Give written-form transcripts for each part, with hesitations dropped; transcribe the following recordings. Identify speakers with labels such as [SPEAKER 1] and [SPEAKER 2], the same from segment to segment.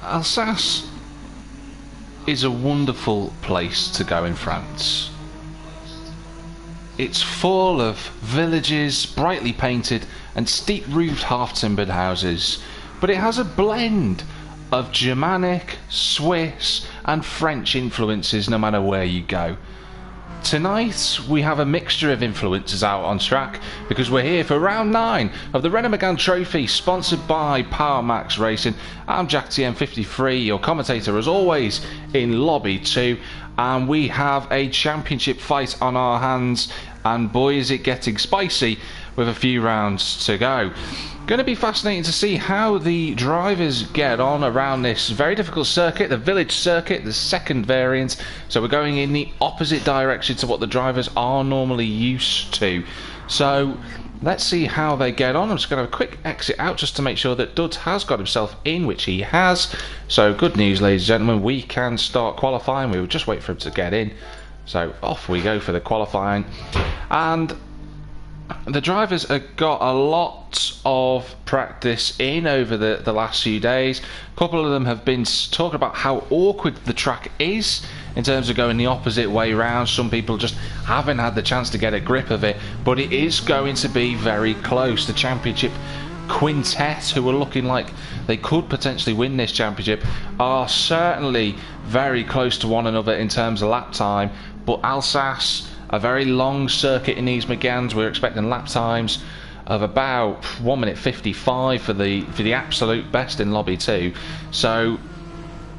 [SPEAKER 1] Alsace is a wonderful place to go in France. It's full of villages, brightly painted and steep-roofed half-timbered houses, but it has a blend of Germanic, Swiss and French influences no matter where you go. Tonight we have a mixture of influences out on track because we're here for round 9 of the Renault Mégane Trophy, sponsored by Power Max Racing. I'm Jack TM53, your commentator as always in Lobby 2, and we have a championship fight on our hands, and boy is it getting spicy with a few rounds to go. Going to be fascinating to see how the drivers get on around this very difficult circuit, the village circuit, the second variant. So we're going in the opposite direction to what the drivers are normally used to. So let's see how they get on. I'm just going to have a quick exit out just to make sure that Dud has got himself in, which he has. So good news, ladies and gentlemen, we can start qualifying. We will just wait for him to get in. So off we go for the qualifying. And the drivers have got a lot of practice in over the last few days. A couple of them have been talking about how awkward the track is in terms of going the opposite way round. Some people just haven't had the chance to get a grip of it, but it is going to be very close. The championship quintet, who are looking like they could potentially win this championship, are certainly very close to one another in terms of lap time. But Alsace, a very long circuit in these Méganes, we're expecting lap times of about 1 minute 55 for the absolute best in Lobby 2. So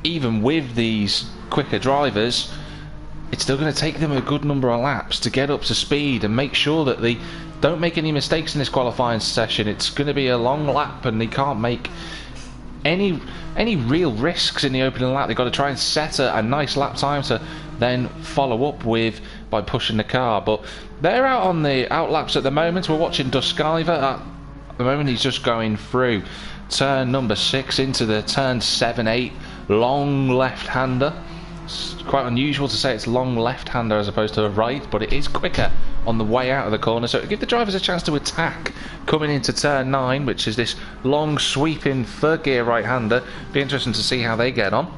[SPEAKER 1] even with these quicker drivers, it's still going to take them a good number of laps to get up to speed and make sure that they don't make any mistakes in this qualifying session. It's going to be a long lap and they can't make any real risks in the opening lap. They've got to try and set a nice lap time to then follow up with by pushing the car. But they're out on the out laps at the moment. We're watching Duskiver at the moment. He's just going through turn number 6 into the turn 7-8 long left-hander. It's quite unusual to say it's long left-hander as opposed to a right, but it is quicker on the way out of the corner, so it'll give the drivers a chance to attack coming into turn 9, which is this long sweeping third gear right-hander. Be interesting to see how they get on.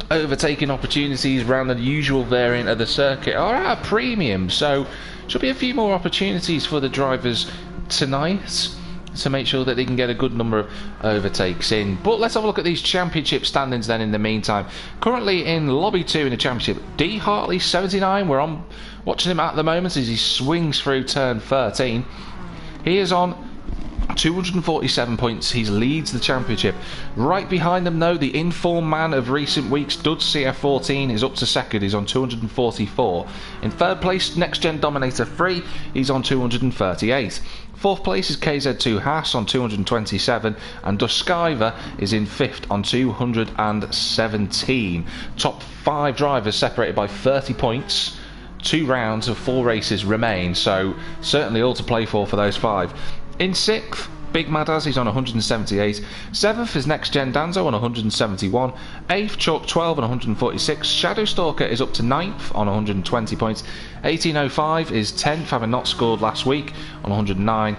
[SPEAKER 1] Overtaking opportunities around the usual variant of the circuit are at a premium, so should be a few more opportunities for the drivers tonight to make sure that they can get a good number of overtakes in. But let's have a look at these championship standings then in the meantime. Currently in Lobby 2 in the championship, D. Hartley 79, we're on watching him at the moment as he swings through turn 13. He is on 247 points. He leads the championship. Right behind them though, the informed man of recent weeks, Dud CF14, is up to second. He's on 244. In third place, NXTGEN Dominator 3, he's on 238. Fourth place is KZ2 Haas on 227, and Duskiver is in 5th on 217. Top 5 drivers separated by 30 points. 2 rounds of 4 races remain, so certainly all to play for those 5. In 6th, Big Madaz, he's on 178. 7th is NXTGEN Danzo on 171. 8th, Chalk 12 on 146. Shadow Stalker is up to 9th on 120 points. 1805 is 10th, having not scored last week, on 109.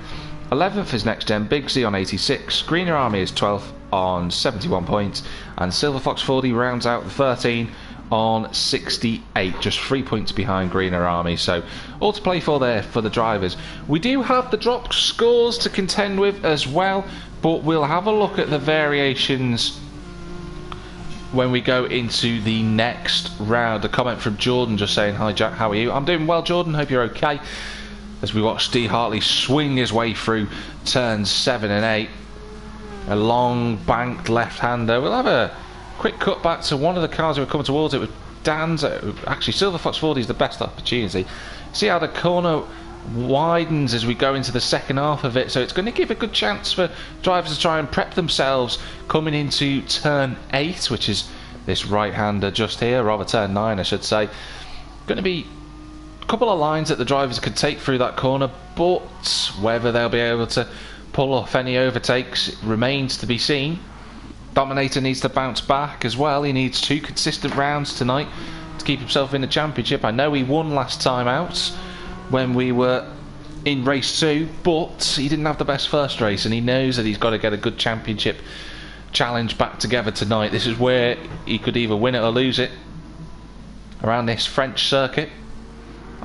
[SPEAKER 1] 11th is NXTGEN Big Z on 86. Greener Army is 12th on 71 points. And Silver Fox 40 rounds out the 13 on 68, just 3 points behind Greener Army. So all to play for there for the drivers. We do have the drop scores to contend with as well, but we'll have a look at the variations when we go into the next round. A comment from Jordan just saying, "Hi Jack, how are you?" I'm doing well, Jordan, hope you're okay. As we watch D. Hartley swing his way through turns 7 and 8, a long banked left-hander. We'll have a quick cut back to one of the cars who were coming towards it with Dan's. Actually, Silver Fox 40 is the best opportunity. See how the corner widens as we go into the second half of it, so it's going to give a good chance for drivers to try and prep themselves coming into turn 8, which is this right-hander just here, rather turn 9 I should say. Going to be a couple of lines that the drivers could take through that corner, but whether they'll be able to pull off any overtakes remains to be seen. Dominator needs to bounce back as well. He needs 2 consistent rounds tonight to keep himself in the championship. I know he won last time out when we were in race 2, but he didn't have the best first race, and he knows that he's got to get a good championship challenge back together tonight. This is where he could either win it or lose it around this French circuit.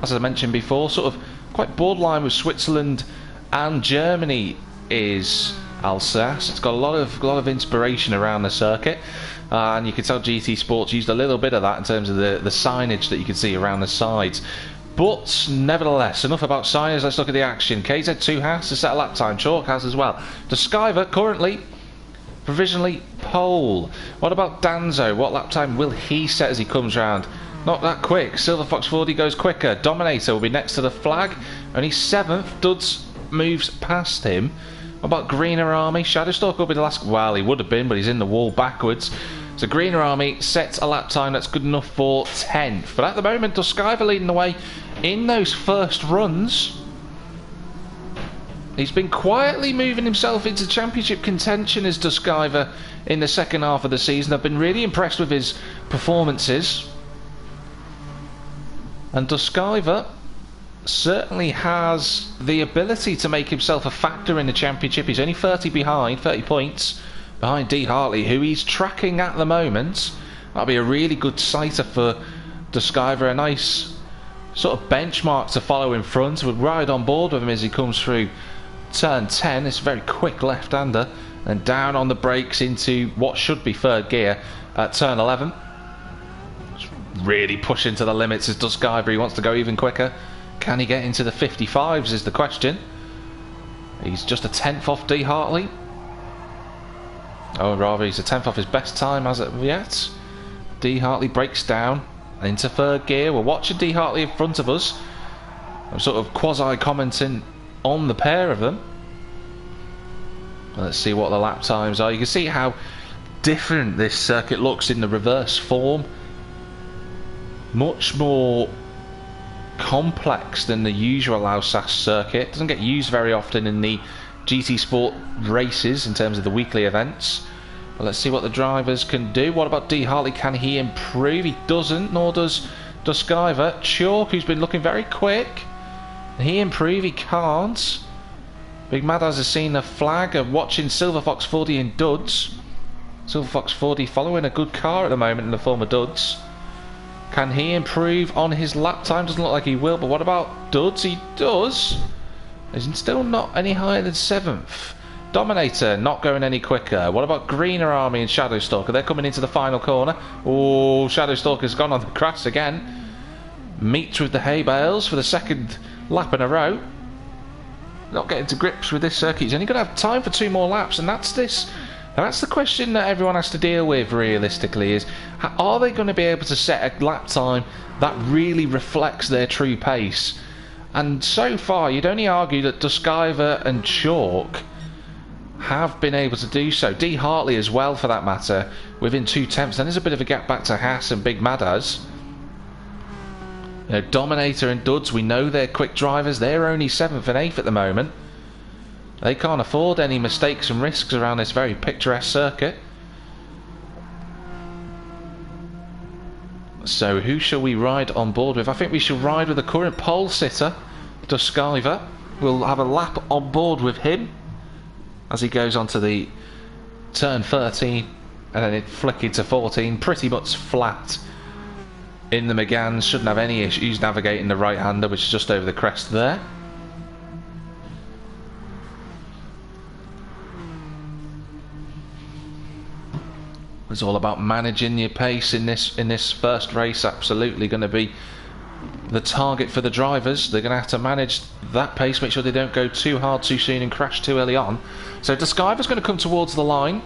[SPEAKER 1] As I mentioned before, sort of quite borderline with Switzerland and Germany is Alsace. It's got a lot of inspiration around the circuit, and you can tell GT Sports used a little bit of that in terms of the signage that you can see around the sides. But nevertheless, enough about signage. Let's look at the action. KZ2 has to set a lap time. Chalk has as well. Deskyver currently provisionally pole. What about Danzo? What lap time will he set as he comes round? Not that quick. Silver Fox 40 goes quicker. Dominator will be next to the flag. Only 7th. Duds moves past him. What about Greener Army? Shadowstalk will be the last. Well, he would have been, but he's in the wall backwards. So Greener Army sets a lap time that's good enough for 10th. But at the moment, Deskyver leading the way in those first runs. He's been quietly moving himself into championship contention as Deskyver in the second half of the season. I've been really impressed with his performances. And Deskyver certainly has the ability to make himself a factor in the championship. He's only 30 points behind D Hartley, who he's tracking at the moment. That'll be a really good sighter for Deskyver, a nice sort of benchmark to follow in front. We'll ride on board with him as he comes through turn 10. It's a very quick left-hander, and down on the brakes into what should be third gear at turn 11. Really pushing to the limits as Deskyver. He wants to go even quicker. Can he get into the 55s is the question. He's just a 10th off D Hartley. Oh, rather, he's a 10th off his best time as of yet. D Hartley breaks down into third gear. We're watching D Hartley in front of us. I'm sort of quasi-commenting on the pair of them. Let's see what the lap times are. You can see how different this circuit looks in the reverse form. Much more complex than the usual Alsace circuit. Doesn't get used very often in the GT Sport races in terms of the weekly events. But let's see what the drivers can do. What about D Hartley? Can he improve? He doesn't, nor does Deskyver. Chalk, who's been looking very quick, can he improve? He can't. Big Mad has seen the flag of watching Silver Fox 40 in Duds. Silver Fox 40 following a good car at the moment in the form of Duds. Can he improve on his lap time? Doesn't look like he will, but what about Duds? He does. He's still not any higher than 7th. Dominator not going any quicker. What about Greener Army and Shadowstalker? They're coming into the final corner. Oh, Shadowstalker's gone on the grass again. Meets with the hay bales for the second lap in a row. Not getting to grips with this circuit. He's only going to have time for 2 more laps, and that's the question that everyone has to deal with realistically, is are they going to be able to set a lap time that really reflects their true pace? And so far you'd only argue that Deskyver and Chalk have been able to do so. D Hartley as well, for that matter, within 2 tenths. Then there's a bit of a gap back to Haas and Big Madaz. You know, Dominator and Duds, we know they're quick drivers. They're only 7th and 8th at the moment. They can't afford any mistakes and risks around this very picturesque circuit. So who shall we ride on board with? I think we shall ride with the current pole sitter, Deskyver. We'll have a lap on board with him as he goes onto the turn 13, and then it flicking to 14, pretty much flat in the Mégane. Shouldn't have any issues navigating the right-hander, which is just over the crest there. It's all about managing your pace in this first race. Absolutely going to be the target for the drivers. They're going to have to manage that pace, make sure they don't go too hard too soon and crash too early on. So Deskyver's going to come towards the line.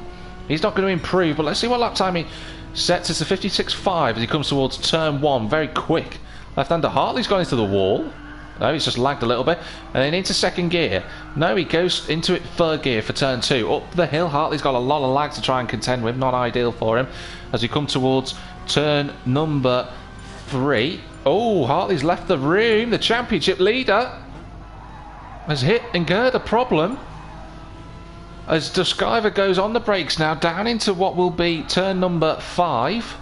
[SPEAKER 1] He's not going to improve, but let's see what lap time he sets. It's a 56.5 as he comes towards turn 1. Very quick. Left-hander Hartley's gone into the wall. No, he's just lagged a little bit. And then into second gear. No, he goes into it third gear for turn 2. Up the hill, Hartley's got a lot of lag to try and contend with. Not ideal for him. As we come towards turn number 3. Oh, Hartley's left the room. The championship leader has hit and incurred a problem. As Deskyver goes on the brakes now, down into what will be turn number 5.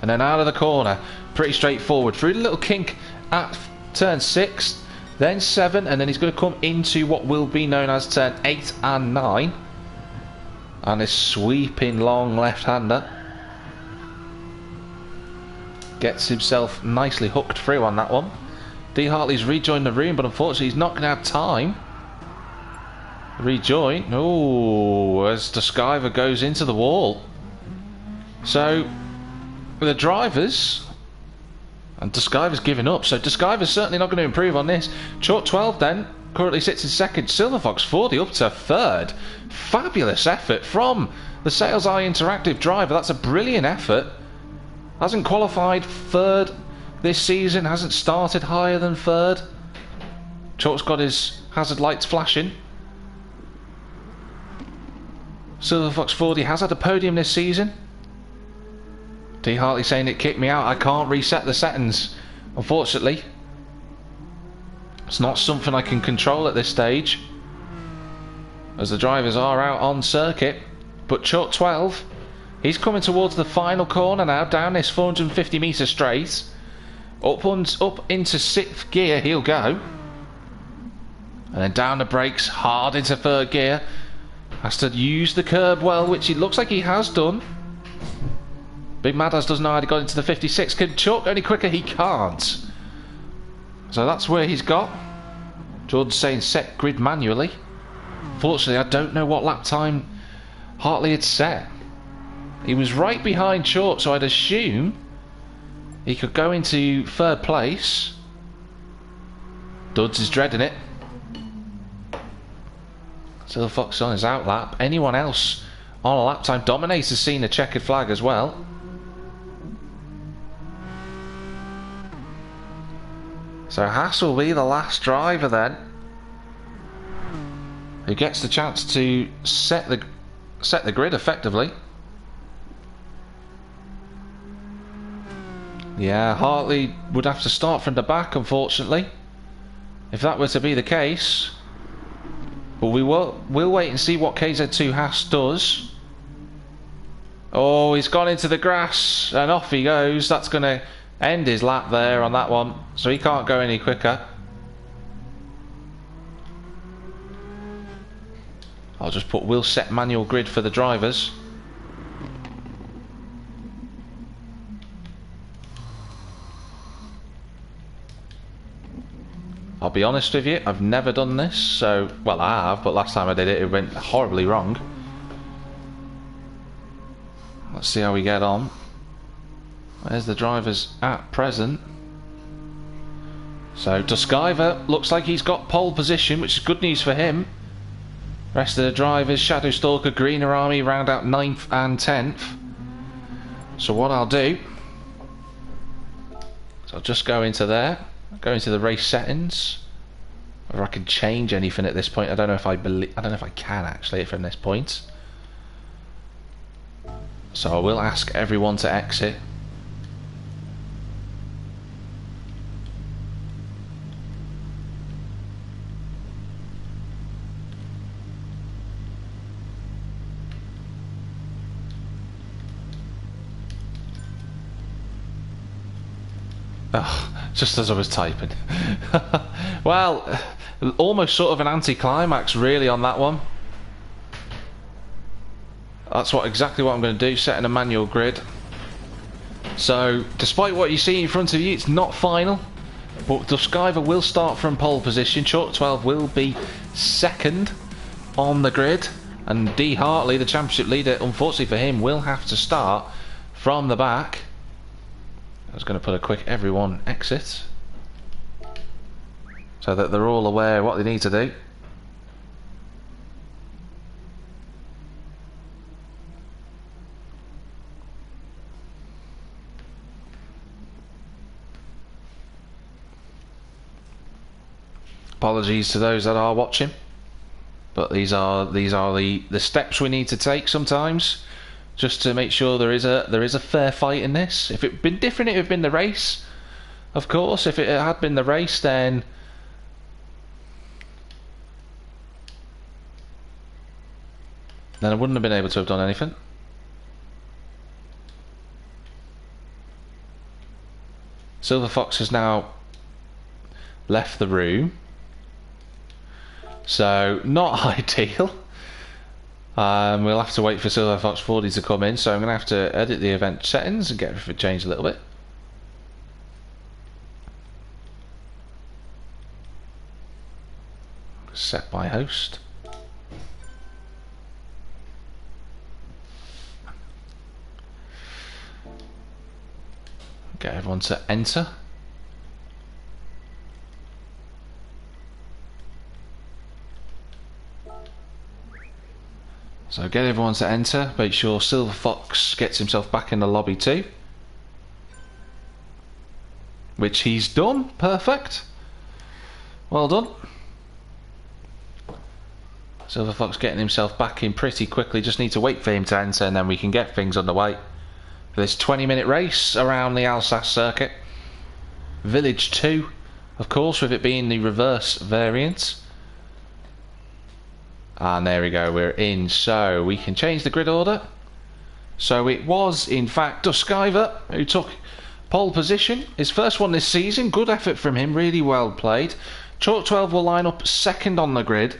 [SPEAKER 1] And then out of the corner. Pretty straightforward. Through the little kink at turn 6, then 7, and then he's going to come into what will be known as turn 8 and 9. And his sweeping long left-hander gets himself nicely hooked through on that one. D. Hartley's rejoined the room, but unfortunately he's not going to have time. Rejoin. Oh, as Duskiver goes into the wall. So the drivers, and Duskiver's giving up, so Duskiver's certainly not going to improve on this. Chalk 12 then currently sits in second. Silver Fox 40 up to third. Fabulous effort from the Sales Eye Interactive driver. That's a brilliant effort. Hasn't qualified third this season, hasn't started higher than third. Chalk's got his hazard lights flashing. Silver Fox 40 has had a podium this season. D. Hartley saying it kicked me out. I can't reset the settings, unfortunately. It's not something I can control at this stage, as the drivers are out on circuit. But Chalk 12, he's coming towards the final corner now, down this 450 metre straight. Up into 6th gear he'll go. And then down the brakes, hard into 3rd gear. Has to use the curb well, which it looks like he has done. Big Madass doesn't know how he got into the 56. Can Chalk any quicker? He can't. So that's where he's got. Jordan's saying set grid manually. Fortunately, I don't know what lap time Hartley had set. He was right behind Chalk, so I'd assume he could go into 3rd place. Duds is dreading it. Silver Fox on his out lap. Anyone else on a lap time? Dominator's seen a checkered flag as well. So Haas will be the last driver then, who gets the chance to set the grid effectively. Yeah, Hartley would have to start from the back, unfortunately, if that were to be the case. But we'll wait and see what KZ2 Haas does. Oh, he's gone into the grass and off he goes. That's going to end his lap there on that one, so he can't go any quicker. I'll just put we'll set manual grid for the drivers. I'll be honest with you, I've never done this, so, well, I have, but last time I did it, it went horribly wrong. Let's see how we get on. There's the drivers at present. So, Duskiver looks like he's got pole position, which is good news for him. Rest of the drivers, Shadow Stalker, Greener Army, round out 9th and 10th. So what I'll do, so I'll just go into there. Go into the race settings, or I can change anything at this point. I don't know if I can actually from this point. So I will ask everyone to exit. Oh, just as I was typing. Well, almost sort of an anti-climax really on that one. That's exactly what I'm going to do, setting a manual grid. So, despite what you see in front of you, it's not final. But Duskiver will start from pole position. Chalk 12 will be second on the grid. And D. Hartley, the championship leader, unfortunately for him, will have to start from the back. I was going to put a quick everyone exit, so that they're all aware what they need to do. Apologies to those that are watching, but these are the steps we need to take sometimes, just to make sure there is a fair fight in this. If it had been different, it would have been the race. Of course, if it had been the race, then I wouldn't have been able to have done anything. Silver Fox has now left the room, so not ideal. We'll have to wait for Silver Fox 40 to come in, so I'm going to have to edit the event settings and get everything changed a little bit. Set by host. Get everyone to enter. So get everyone to enter, make sure Silver Fox gets himself back in the lobby too. Which he's done, perfect. Well done. Silver Fox getting himself back in pretty quickly, just need to wait for him to enter and then we can get things underway. For this 20-minute race around the Alsace circuit. Village 2, of course, with it being the reverse variant. And there we go, we're in, so we can change the grid order. So it was in fact Duskiver who took pole position, his first one this season. Good effort from him, really well played. Chalk 12 will line up second on the grid.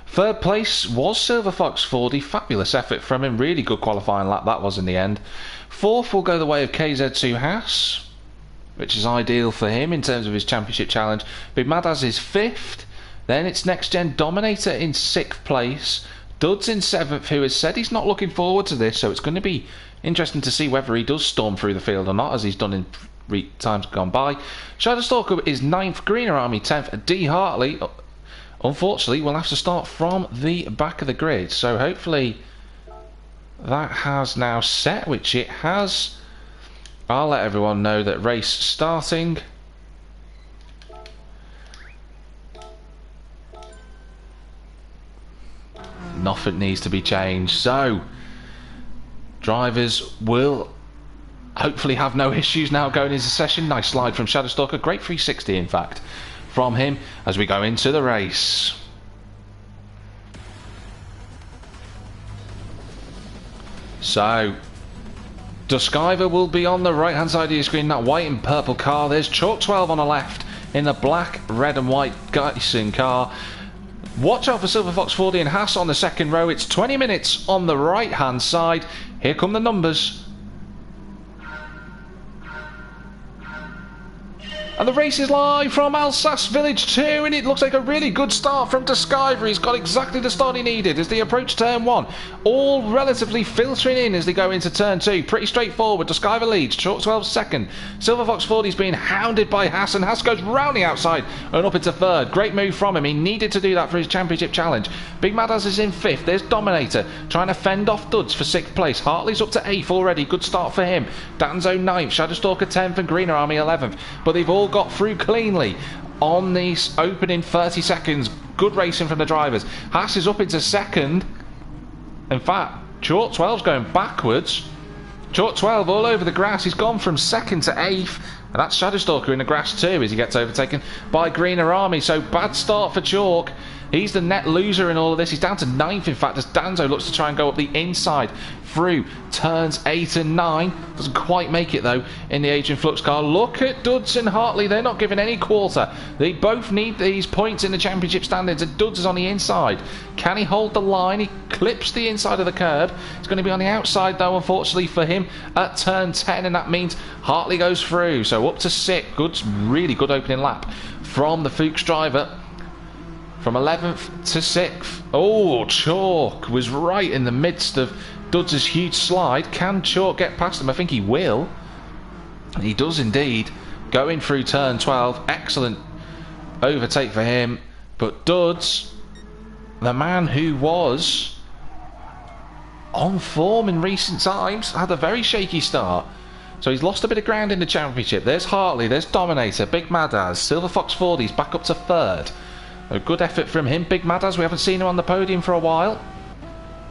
[SPEAKER 1] Third place was Silver Fox 40, fabulous effort from him, really good qualifying lap that was in the end. Fourth will go the way of KZ2 Haas, which is ideal for him in terms of his championship challenge. Big Madaz is fifth. Then it's NXTGEN Dominator in 6th place. Duds in 7th, who has said he's not looking forward to this, so it's going to be interesting to see whether he does storm through the field or not, as he's done in times gone by. Shadowstalker is 9th, Greener Army 10th, D Hartley, unfortunately, will have to start from the back of the grid, so hopefully that has now set, which it has. I'll let everyone know that race starting. Nothing needs to be changed, so drivers will hopefully have no issues now going into session. Nice slide from Shadowstalker, great 360 in fact from him as we go into the race. So Duskiver will be on the right hand side of your screen, that white and purple car. There's Chalk 12 on the left in the black, red and white Geisen car. Watch out for Silver Fox 40 and Haas on the second row. It's 20 minutes on the right hand side. Here come the numbers. And the race is live from Alsace Village 2, and it looks like a really good start from Duskiver. He's got exactly the start he needed as they approach turn 1. All relatively filtering in as they go into turn 2. Pretty straightforward. Duskiver leads, Chalk 12 second. Silver Fox 40 is being hounded by Haas, and Haas goes round the outside and up into third. Great move from him. He needed to do that for his championship challenge. Big Madaz is in 5th. There's Dominator trying to fend off Duds for 6th place. Hartley's up to 8th already. Good start for him. Danzo 9th. Shadowstalker 10th and Greener Army 11th. But they've all got through cleanly on these opening 30 seconds. Good racing from the drivers. Haas is up into second. In fact, Chalk 12's going backwards. Chalk 12 all over the grass. He's gone from second to 8th. And that's Shadowstalker in the grass too as he gets overtaken by Greener Army. So bad start for Chalk. He's the net loser in all of this. He's down to 9th in fact as Danzo looks to try and go up the inside through turns 8 and 9. Doesn't quite make it though in the Agent Flux car. Look at Duds and Hartley. They're not giving any quarter. They both need these points in the championship standings, and Duds is on the inside. Can he hold the line? He clips the inside of the curb. It's going to be on the outside though, unfortunately for him, at turn 10, and that means Hartley goes through. So up to 6th. Good, really good opening lap from the Fuchs driver. From 11th to 6th. Oh, Chalk was right in the midst of Duds' huge slide. Can Chalk get past him? I think he will. He does indeed. Going through turn 12. Excellent overtake for him. But Duds, the man who was on form in recent times, had a very shaky start. So he's lost a bit of ground in the championship. There's Hartley, there's Dominator, Big Madaz, Silver Fox 40's back up to 3rd. A good effort from him. Big Madaz, we haven't seen him on the podium for a while.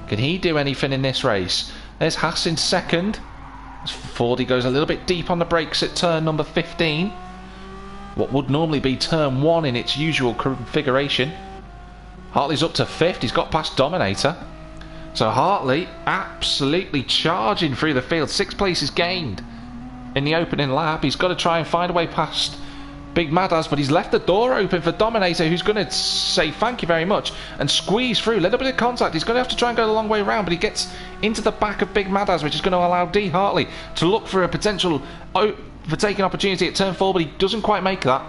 [SPEAKER 1] Can he do anything in this race? There's Haas in 2nd. 40 goes a little bit deep on the brakes at turn number 15. What would normally be turn 1 in its usual configuration. Hartley's up to 5th. He's got past Dominator. So Hartley absolutely charging through the field. 6th place is gained in the opening lap. He's got to try and find a way past Big Mad has, but he's left the door open for Dominator, who's going to say thank you very much and squeeze through. A little bit of contact. He's going to have to try and go the long way around, but he gets into the back of Big Mad has, which is going to allow D. Hartley to look for a potential overtaking opportunity at turn 4, but he doesn't quite make that.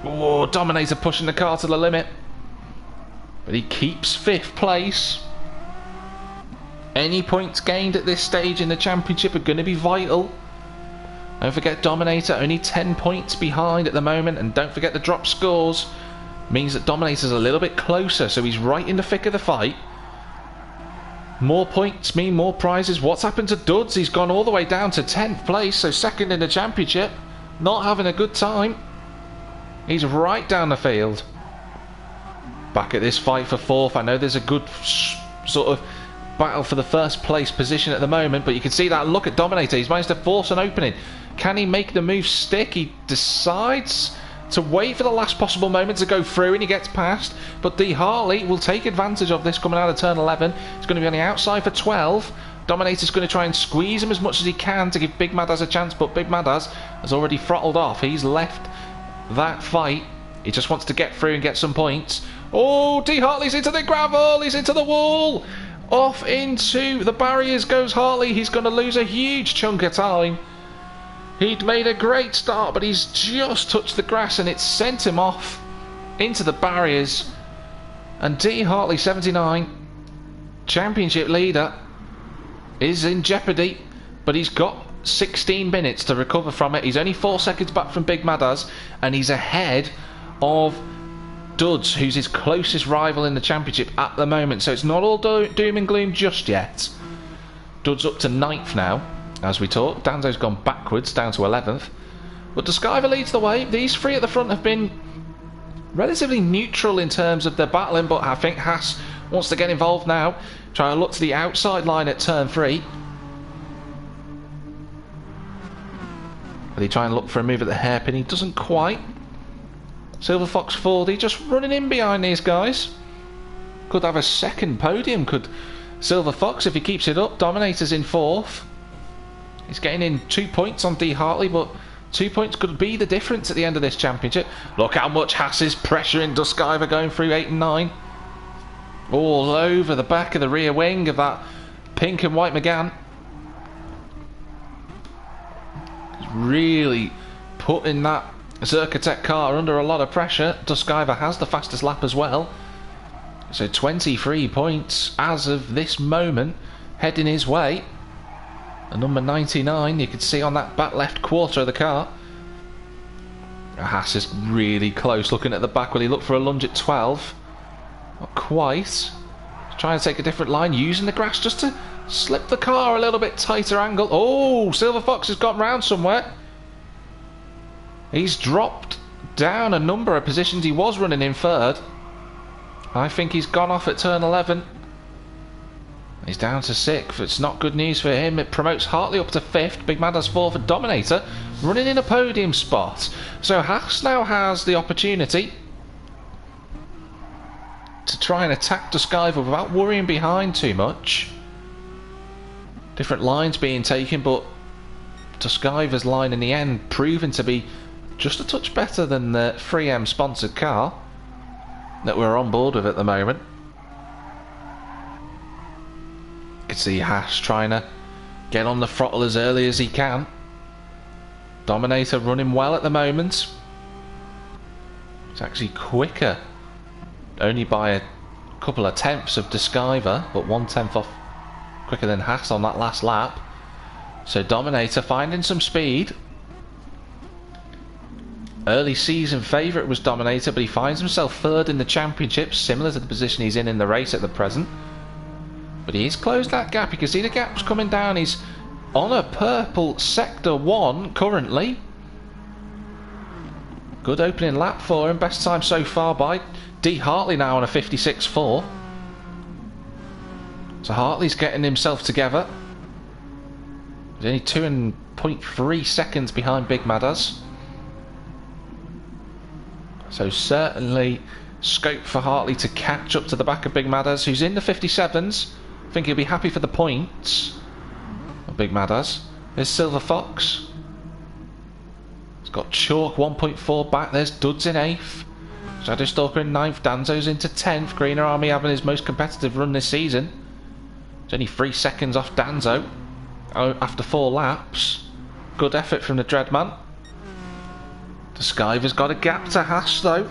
[SPEAKER 1] Oh, Dominator pushing the car to the limit, but he keeps 5th place. Any points gained at this stage in the championship are going to be vital. Don't forget Dominator only 10 points behind at the moment, and don't forget the drop scores means that Dominator's a little bit closer, so he's right in the thick of the fight. More points mean more prizes. What's happened to Duds? He's gone all the way down to 10th place, so 2nd in the championship. Not having a good time. He's right down the field. Back at this fight for 4th. I know there's a good sort of battle for the 1st place position at the moment, but you can see that look at Dominator. He's managed to force an opening. Can he make the move stick? He decides to wait for the last possible moment to go through, and he gets past, but D. Hartley will take advantage of this coming out of turn 11. He's going to be on the outside for 12. Dominator's going to try and squeeze him as much as he can to give Big Madaz a chance, but Big Madaz has already throttled off. He's left that fight. He just wants to get through and get some points. Oh, D. Hartley's into the gravel. He's into the wall. Off into the barriers goes Hartley. He's going to lose a huge chunk of time. He'd made a great start, but he's just touched the grass and it's sent him off into the barriers. And D. Hartley, 79, championship leader, is in jeopardy, but he's got 16 minutes to recover from it. He's only 4 seconds back from Big Madaz, and he's ahead of Duds, who's his closest rival in the championship at the moment. So it's not all doom and gloom just yet. Duds up to 9th now, as we talk. Danzo's gone backwards, down to 11th. But Duskaiva leads the way. These 3 at the front have been relatively neutral in terms of their battling, but I think Haas wants to get involved now. Trying to look to the outside line at turn 3. But he try and look for a move at the hairpin. He doesn't quite. Silver Fox 40 just running in behind these guys. Could have a 2nd podium, could Silver Fox, if he keeps it up. Dominator's in 4th. He's getting in 2 points on D. Hartley, but 2 points could be the difference at the end of this championship. Look how much Haas is pressuring Duskaiva going through 8 and 9. All over the back of the rear wing of that pink and white Mégane. He's really putting that Zerkatech car under a lot of pressure. Duskaiva has the fastest lap as well. So 23 points as of this moment heading his way. And number 99, you can see on that back left quarter of the car. Haas is really close. Looking at the back, will he look for a lunge at 12? Not quite. He's trying to take a different line, using the grass just to slip the car a little bit tighter angle. Oh, Silver Fox has got round somewhere. He's dropped down a number of positions. He was running in 3rd. I think he's gone off at turn 11. He's down to 6th. It's not good news for him. It promotes Hartley up to 5th. Big Madaz 4th for Dominator, running in a podium spot. So Haas now has the opportunity to try and attack Duskaiva without worrying behind too much. Different lines being taken, but Duskaiva's line in the end proving to be just a touch better than the 3M sponsored car that we're on board with at the moment. You can see Haas trying to get on the throttle as early as he can. Dominator running well at the moment. It's actually quicker, only by a couple of tenths of Duskaiva, but 1/10 off quicker than Haas on that last lap. So Dominator finding some speed. Early season favourite was Dominator, but he finds himself 3rd in the championship, similar to the position he's in the race at the present. But he's closed that gap. You can see the gap's coming down. He's on a purple sector 1 currently. Good opening lap for him. Best time so far by D. Hartley now on a 56.4. So Hartley's getting himself together. He's only 2.3 seconds behind Big Madaz. So certainly scope for Hartley to catch up to the back of Big Madaz, who's in the 57s. I think he'll be happy for the points of Big Madaz. There's Silver Fox. He's Got Chalk 1.4 back. There's Duds in 8th. Shadow Stalker in 9th. Danzo's into 10th. Greener Army having his most competitive run this season. It's only 3 seconds off Danzo after 4 laps. Good effort from the Dreadman. The Skyver's got a gap to Haas though.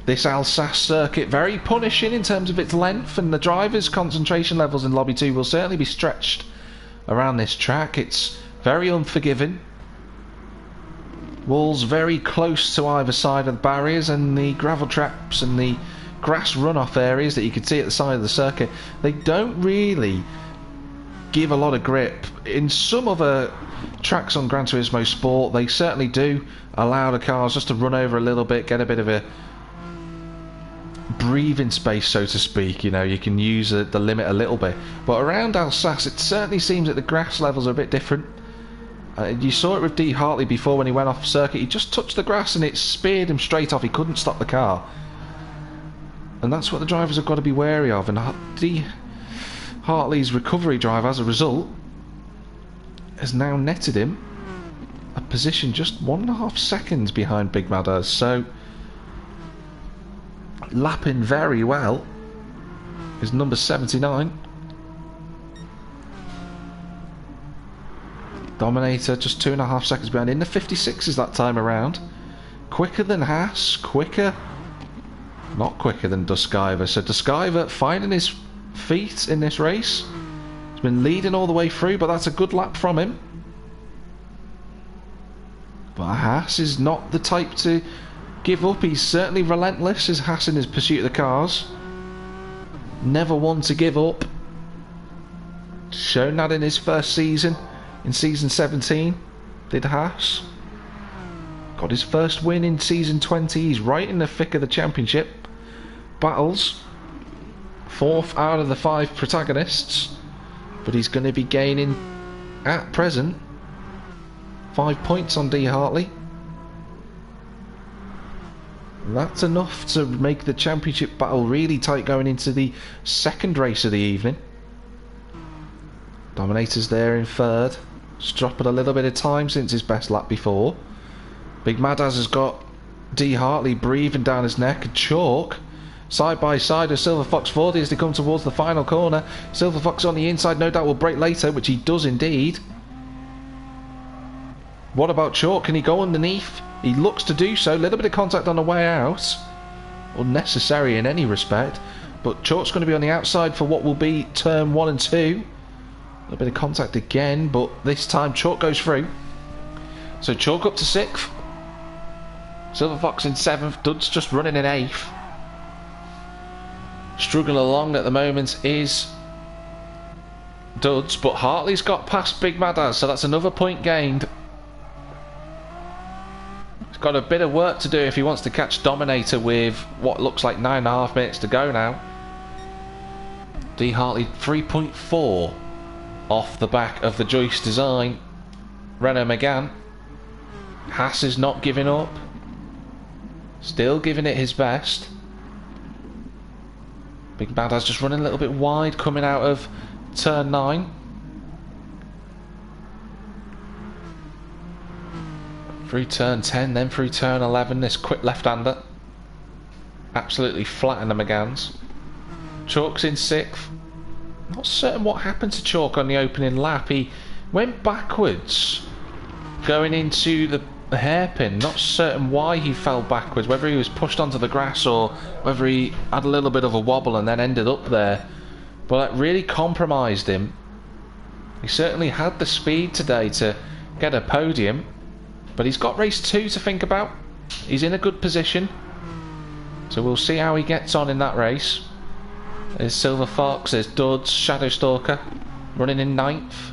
[SPEAKER 1] This Alsace circuit very punishing in terms of its length, and the drivers' concentration levels in Lobby 2 will certainly be stretched around this track. It's very unforgiving. Walls very close to either side of the barriers, and the gravel traps and the grass runoff areas that you can see at the side of the circuit, they don't really give a lot of grip. In some other tracks on Gran Turismo Sport, they certainly do allow the cars just to run over a little bit, get a bit of a breathing space, so to speak. You know, you can use the limit a little bit, but around Alsace it certainly seems that the grass levels are a bit different. You saw it with D. Hartley before when he went off circuit. He just touched the grass and it speared him straight off. He couldn't stop the car, and that's what the drivers have got to be wary of. And D. Hartley's recovery drive, as a result, has now netted him a position just 1.5 seconds behind Big Madders. So lapping very well is number 79. Dominator just 2.5 seconds behind, in the 56s that time around. Quicker than Haas, not quicker than Duskiver. So Duskiver finding his feet in this race. He's been leading all the way through, but that's a good lap from him. But Haas is not the type to give up. He's certainly relentless, is Haas, in his pursuit of the cars. Never one to give up. Shown that in his first season. In season 17, did Haas. Got his first win in season 20. He's right in the thick of the championship battles. 4th out of the 5 protagonists. But he's going to be gaining, at present, 5 points on D. Hartley. That's enough to make the championship battle really tight going into the second race of the evening. Dominator's there in 3rd. Just dropping a little bit of time since his best lap before. Big Madders has got D. Hartley breathing down his neck. And Chalk side by side with Silver Fox 40 as they come towards the final corner. Silver Fox on the inside, no doubt will break later, which he does indeed. What about Chalk? Can he go underneath? He looks to do so. A little bit of contact on the way out. Unnecessary in any respect. But Chalk's going to be on the outside for what will be turn 1 and 2. A bit of contact again, but this time Chalk goes through. So Chalk up to 6th. Silver Fox in 7th. Duds just running in 8th. Struggling along at the moment is Duds, but Hartley's got past Big Madders, so that's another point gained. He's got a bit of work to do if he wants to catch Dominator with what looks like 9.5 minutes to go now. D. Hartley 3.4 off the back of the Joyce Design Renault Mégane. Haas is not giving up, still giving it his best. Big Madders just running a little bit wide coming out of turn 9. Through turn 10, then through turn 11, this quick left-hander absolutely flattened the Méganes. Chalk's in 6th. Not certain what happened to Chalk on the opening lap. He went backwards going into the hairpin. Not certain why he fell backwards, whether he was pushed onto the grass or whether he had a little bit of a wobble and then ended up there. But that really compromised him. He certainly had the speed today to get a podium, but he's got race 2 to think about. He's in a good position, so we'll see how he gets on in that race. There's Silver Fox, there's Duds, Shadow Stalker running in 9th.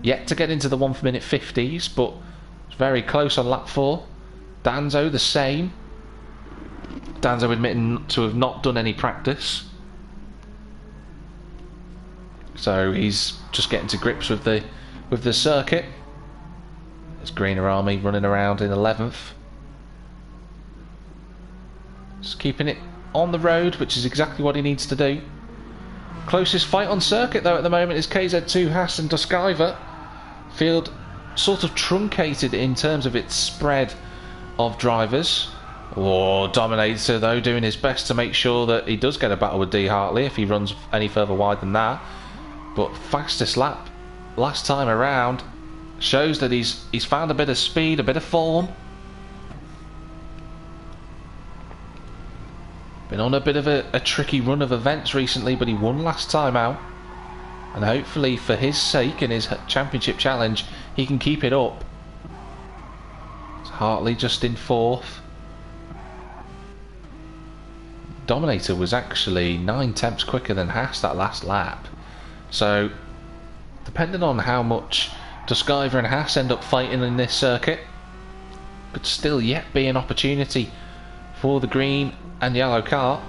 [SPEAKER 1] Yet to get into the 1 minute 50s, but it's very close on lap 4. Danzo the same. Danzo admitting to have not done any practice, so he's just getting to grips with the circuit. There's Greener Army running around in 11th. Just keeping it on the road, which is exactly what he needs to do. Closest fight on circuit though at the moment is KZ2 Haas and Duskiver. Field sort of truncated in terms of its spread of drivers. Oh, Dominator though doing his best to make sure that he does get a battle with D Hartley if he runs any further wide than that. But fastest lap last time around shows that he's found a bit of speed, a bit of form. Been on a bit of a tricky run of events recently, but he won last time out. And hopefully for his sake and his championship challenge, he can keep it up. Hartley just in 4th. Dominator was actually 9/10 quicker than Haas that last lap. So, depending on how much Duskiver and Haas end up fighting in this circuit, could still yet be an opportunity for the green and yellow car.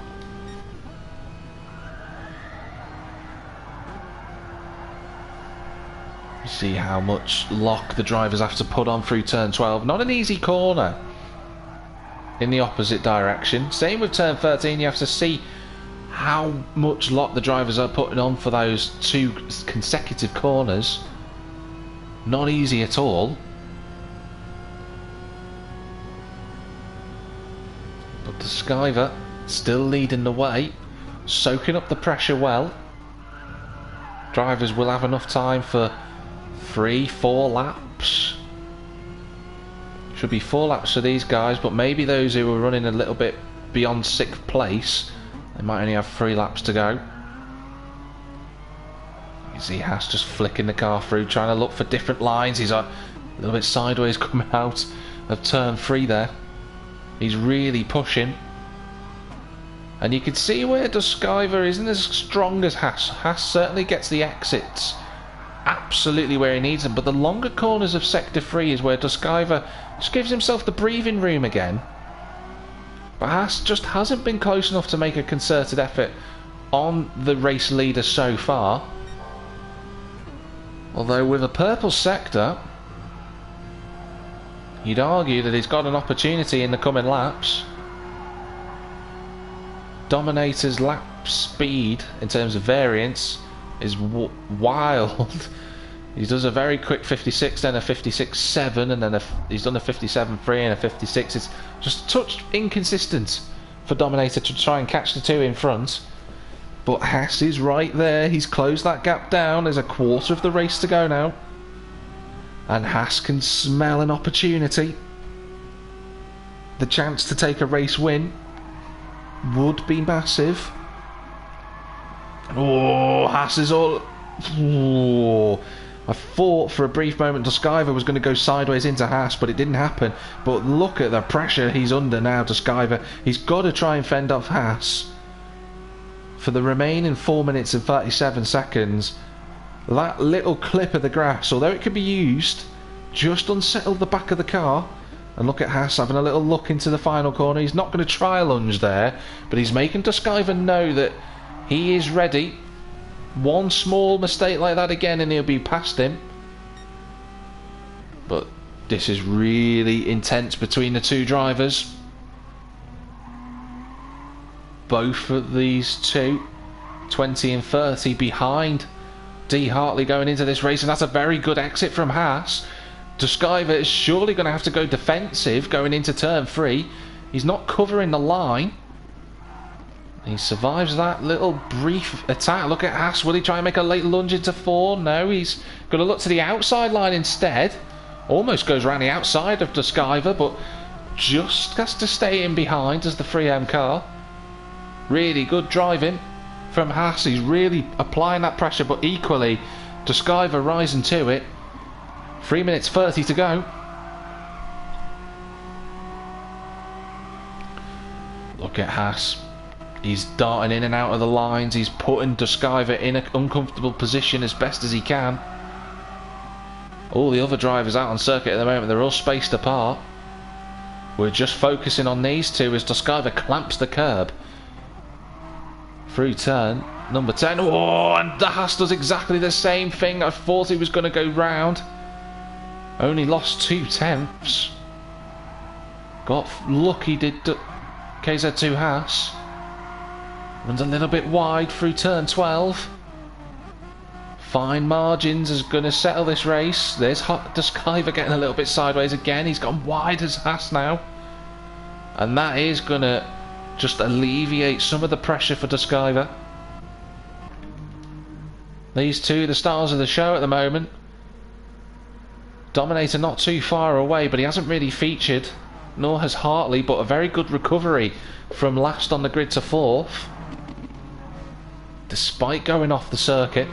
[SPEAKER 1] You see how much lock the drivers have to put on through turn 12. Not an easy corner in the opposite direction. Same with turn 13. You have to see how much lock the drivers are putting on for those 2 consecutive corners. Not easy at all. But the Skyver still leading the way, soaking up the pressure well. Drivers will have enough time for 3-4 laps. Should be 4 laps for these guys, but maybe those who are running a little bit beyond 6th place, they might only have 3 laps to go. You see Haas just flicking the car through, trying to look for different lines. He's a little bit sideways coming out of turn 3 there. He's really pushing. And you can see where Duskiver isn't as strong as Haas. Haas certainly gets the exits absolutely where he needs them, but the longer corners of sector 3 is where Duskiver just gives himself the breathing room again. But Haas just hasn't been close enough to make a concerted effort on the race leader so far. Although with a purple sector, you'd argue that he's got an opportunity in the coming laps. Dominator's lap speed in terms of variance is wild. He does a very quick 56, then a 56.7, and then he's done a 57.3 and a 56. It's just a touch inconsistent for Dominator to try and catch the 2 in front. But Haas is right there. He's closed that gap down. There's a quarter of the race to go now. And Haas can smell an opportunity. The chance to take a race win would be massive. Oh, Haas is all... Oh, I thought for a brief moment Duskiver was going to go sideways into Haas, but it didn't happen. But look at the pressure he's under now, Duskiver. He's got to try and fend off Haas. For the remaining 4 minutes and 37 seconds, that little clip of the grass, although it could be used, just unsettled the back of the car. And look at Haas having a little look into the final corner. He's not going to try a lunge there, but he's making Duskiver know that he is ready. One small mistake like that again and he'll be past him. But this is really intense between the 2 drivers. Both of these 2, 20 and 30 behind D Hartley going into this race, and that's a very good exit from Haas. Duskiver is surely going to have to go defensive going into turn 3. He's not covering the line. He survives that little brief attack. Look at Haas. Will he try and make a late lunge into 4? No, he's going to look to the outside line instead. Almost goes around the outside of Duskiver, but just has to stay in behind as the 3M car. Really good driving from Haas. He's really applying that pressure, but equally Duskiver rising to it. 3 minutes 30 to go. Look at Haas. He's darting in and out of the lines. He's putting Duskiver in an uncomfortable position as best as he can. All the other drivers out on circuit at the moment, they're all spaced apart. We're just focusing on these 2 as Duskiver clamps the curb. Through turn number 10. Oh, and the Haas does exactly the same thing. I thought he was going to go round. Only lost 2/10. Got lucky, did KZ2 Haas. Runs a little bit wide through turn 12. Fine margins is going to settle this race. There's Duskiver getting a little bit sideways again. He's gone wide as Haas now. And that is going to just alleviate some of the pressure for Duskiver. These two, the stars of the show at the moment. Dominator not too far away, but he hasn't really featured. Nor has Hartley, but a very good recovery from last on the grid to fourth. Despite going off the circuit.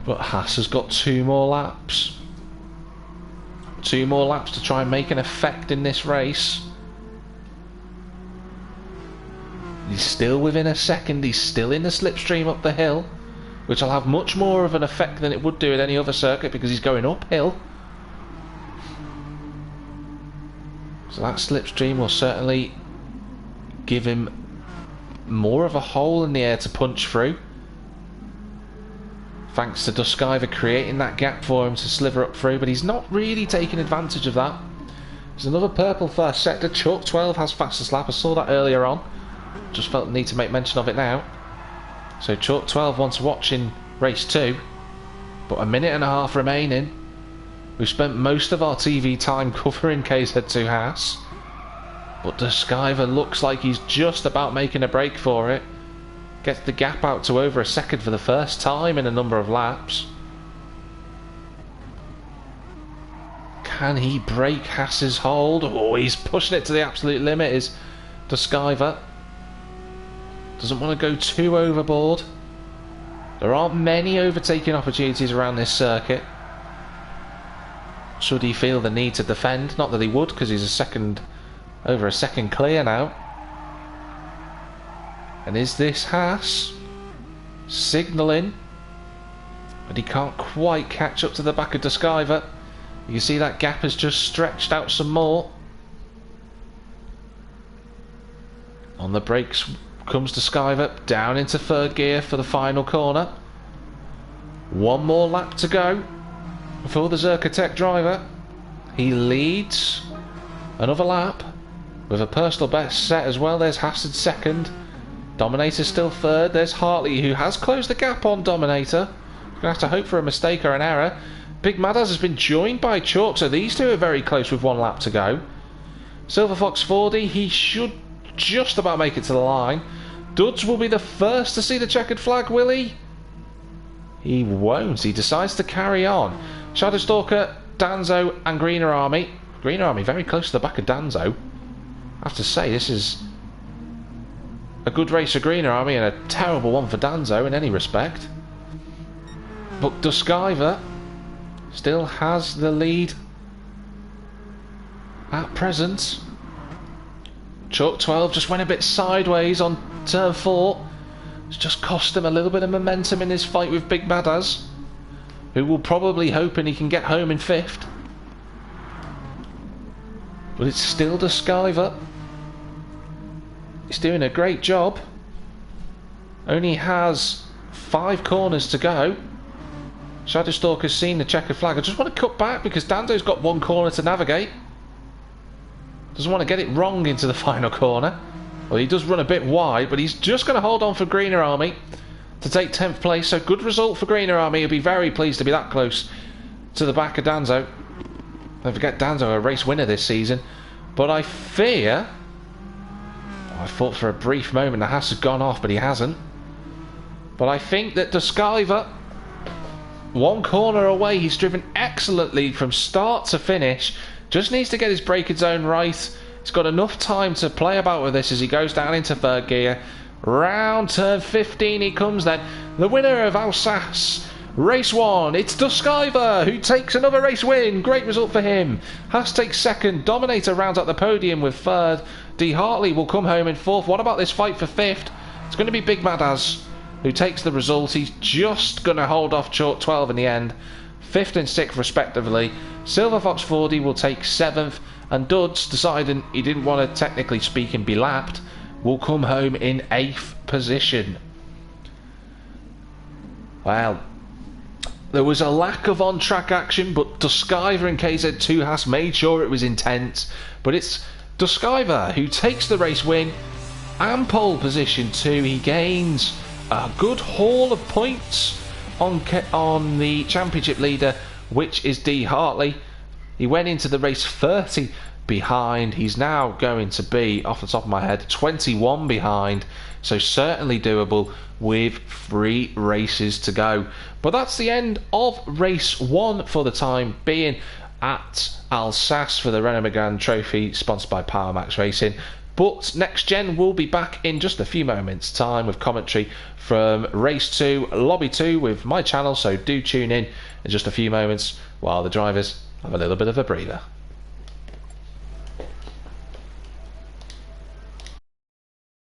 [SPEAKER 1] But Haas has got 2 more laps. 2 more laps to try and make an effect in this race. He's still within a second. He's still in the slipstream up the hill, which will have much more of an effect than it would do at any other circuit because he's going uphill. So that slipstream will certainly give him more of a hole in the air to punch through. Thanks to Duskiver creating that gap for him to sliver up through, but he's not really taking advantage of that. There's another purple first sector. Chalk 12 has fastest lap. I saw that earlier on. Just felt the need to make mention of it now. So Chalk 12 wants to watch in race 2, but a minute and a half remaining. We've spent most of our TV time covering KZ2 Haas, but Duskiver looks like he's just about making a break for it. Gets the gap out to over a second for the first time in a number of laps. Can he break Haas's hold? Oh, he's pushing it to the absolute limit, is Duskiver. Doesn't want to go too overboard. There aren't many overtaking opportunities around this circuit. Should he feel the need to defend? Not that he would, because he's over a second clear now. And is this Haas signalling? But he can't quite catch up to the back of Duskiver. You can see that gap has just stretched out some more. On the brakes comes Duskiver, down into third gear for the final corner. 1 more lap to go for the Zerkotech driver. He leads another lap with a personal best set as well. There's Haas in second. Dominator still third. There's Hartley, who has closed the gap on Dominator. Gonna have to hope for a mistake or an error. Big Maddaz has been joined by Chalk, so these two are very close with 1 lap to go. Silver Fox 40, he should just about make it to the line. Duds will be the first to see the checkered flag, will he? He won't. He decides to carry on. Shadowstalker, Danzo and Greener Army. Greener Army very close to the back of Danzo. I have to say, this is a good race for Greener Army and a terrible one for Danzo in any respect. But Duskiver still has the lead at present. Chalk 12 just went a bit sideways on turn 4. It's just cost him a little bit of momentum in his fight with Big Maddaz, who will probably hoping he can get home in 5th. But it's still Duskiver. He's doing a great job. Only has 5 corners to go. Shadowstalker's seen the checkered flag. I just want to cut back because Dando's got 1 corner to navigate. Doesn't want to get it wrong into the final corner. Well, he does run a bit wide, but he's just going to hold on for Greener Army to take 10th place. So good result for Greener Army. He'll be very pleased to be that close to the back of Danzo. Don't forget, Danzo, a race winner this season. But I fear... I thought for a brief moment the Haas had gone off, but he hasn't. But I think that Duskiver, 1 corner away, he's driven excellently from start to finish. Just needs to get his braking zone right. He's got enough time to play about with this as he goes down into third gear. Round turn 15 he comes then. The winner of Alsace Race 1, it's Duskiver who takes another race win. Great result for him. Haas takes second. Dominator rounds out the podium with third. D. Hartley will come home in 4th. What about this fight for 5th? It's going to be Big Maddaz who takes the result. He's just going to hold off Chalk 12 in the end. 5th and 6th respectively. Silver Fox 40 will take 7th. And Duds, deciding he didn't want to technically speaking be lapped, will come home in 8th position. Well, there was a lack of on-track action, but Duskiver and KZ2 Haas made sure it was intense. But it's Duskiver who takes the race win and pole position too. He gains a good haul of points on the championship leader, which is D Hartley. He went into the race 30 behind. He's now going to be, off the top of my head, 21 behind, so certainly doable with 3 races to go. But that's the end of race 1 for the time being at Alsace for the Renault Mégane Trophy, sponsored by Power Max Racing. But Next Gen will be back in just a few moments time with commentary from race 2, lobby 2 with my channel, so do tune in just a few moments while the drivers have a little bit of a breather.